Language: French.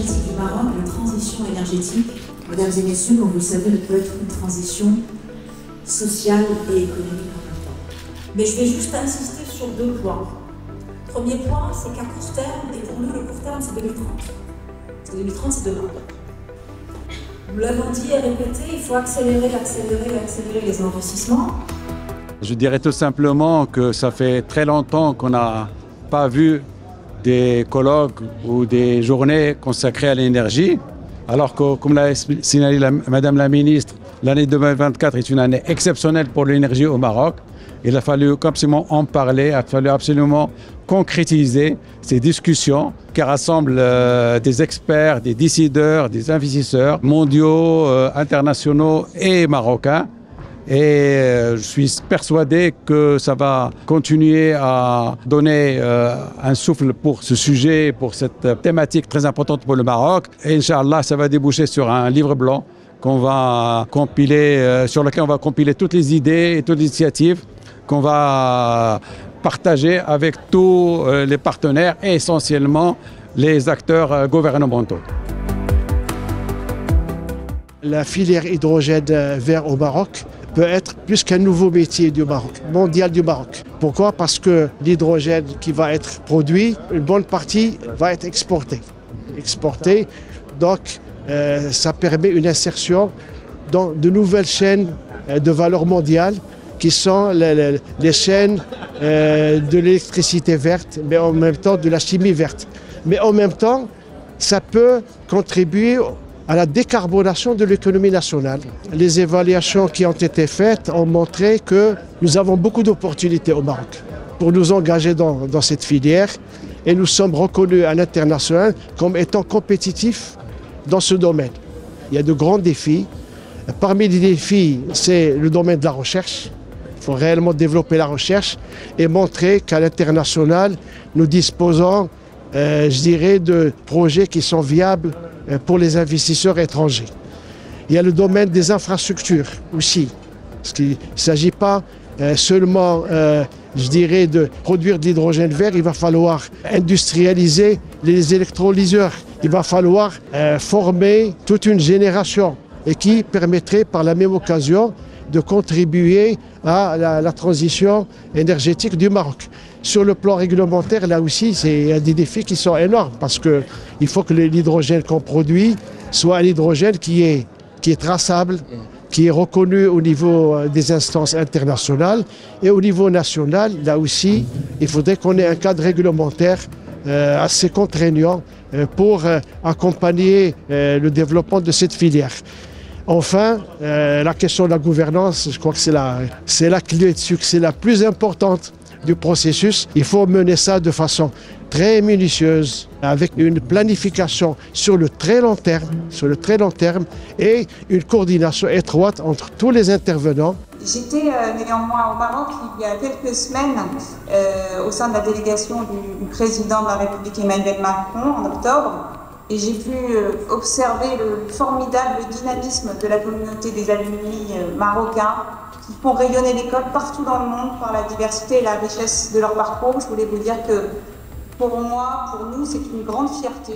énergétique du Maroc, la transition énergétique, mesdames et messieurs, comme vous le savez, ne peut être une transition sociale et économique en même temps. Mais je vais juste insister sur deux points. Premier point, c'est qu'à court terme, et pour nous le court terme c'est 2030. C'est 2030, c'est demain. Nous l'avons dit et répété, il faut accélérer les investissements. Je dirais tout simplement que ça fait très longtemps qu'on n'a pas vu des colloques ou des journées consacrées à l'énergie, alors que, comme l'a signalé Madame la Ministre, l'année 2024 est une année exceptionnelle pour l'énergie au Maroc. Il a fallu absolument en parler, il a fallu absolument concrétiser ces discussions qui rassemblent des experts, des décideurs, des investisseurs mondiaux, internationaux et marocains. Et je suis persuadé que ça va continuer à donner un souffle pour ce sujet, pour cette thématique très importante pour le Maroc. Et Inch'Allah, ça va déboucher sur un livre blanc qu'on va compiler, sur lequel on va compiler toutes les idées et toutes les initiatives qu'on va partager avec tous les partenaires et essentiellement les acteurs gouvernementaux. La filière hydrogène vert au Maroc peut être plus qu'un nouveau métier du Maroc, mondial du Maroc. Pourquoi? Parce que l'hydrogène qui va être produit, une bonne partie va être exportée. Donc ça permet une insertion dans de nouvelles chaînes de valeur mondiale qui sont les chaînes de l'électricité verte, mais en même temps de la chimie verte. Mais en même temps, ça peut contribuer à la décarbonation de l'économie nationale. Les évaluations qui ont été faites ont montré que nous avons beaucoup d'opportunités au Maroc pour nous engager dans cette filière et nous sommes reconnus à l'international comme étant compétitifs dans ce domaine. Il y a de grands défis. Parmi les défis, c'est le domaine de la recherche. Il faut réellement développer la recherche et montrer qu'à l'international, nous disposons, je dirais, de projets qui sont viables pour les investisseurs étrangers. Il y a le domaine des infrastructures aussi, parce qu'il ne s'agit pas seulement, je dirais, de produire de l'hydrogène vert, il va falloir industrialiser les électrolyseurs, il va falloir former toute une génération et qui permettrait par la même occasion de contribuer à la transition énergétique du Maroc. Sur le plan réglementaire, là aussi, c'est des défis qui sont énormes parce qu'il faut que l'hydrogène qu'on produit soit un hydrogène qui est traçable, qui est reconnu au niveau des instances internationales et au niveau national. Là aussi, il faudrait qu'on ait un cadre réglementaire assez contraignant pour accompagner le développement de cette filière. Enfin, la question de la gouvernance, je crois que c'est la clé de succès la plus importante du processus. Il faut mener ça de façon très minutieuse, avec une planification sur le très long terme et une coordination étroite entre tous les intervenants. J'étais néanmoins au Maroc il y a quelques semaines au sein de la délégation du président de la République Emmanuel Macron en octobre. Et j'ai pu observer le formidable dynamisme de la communauté des alumni marocains qui font rayonner l'école partout dans le monde par la diversité et la richesse de leur parcours. Je voulais vous dire que pour moi, pour nous, c'est une grande fierté.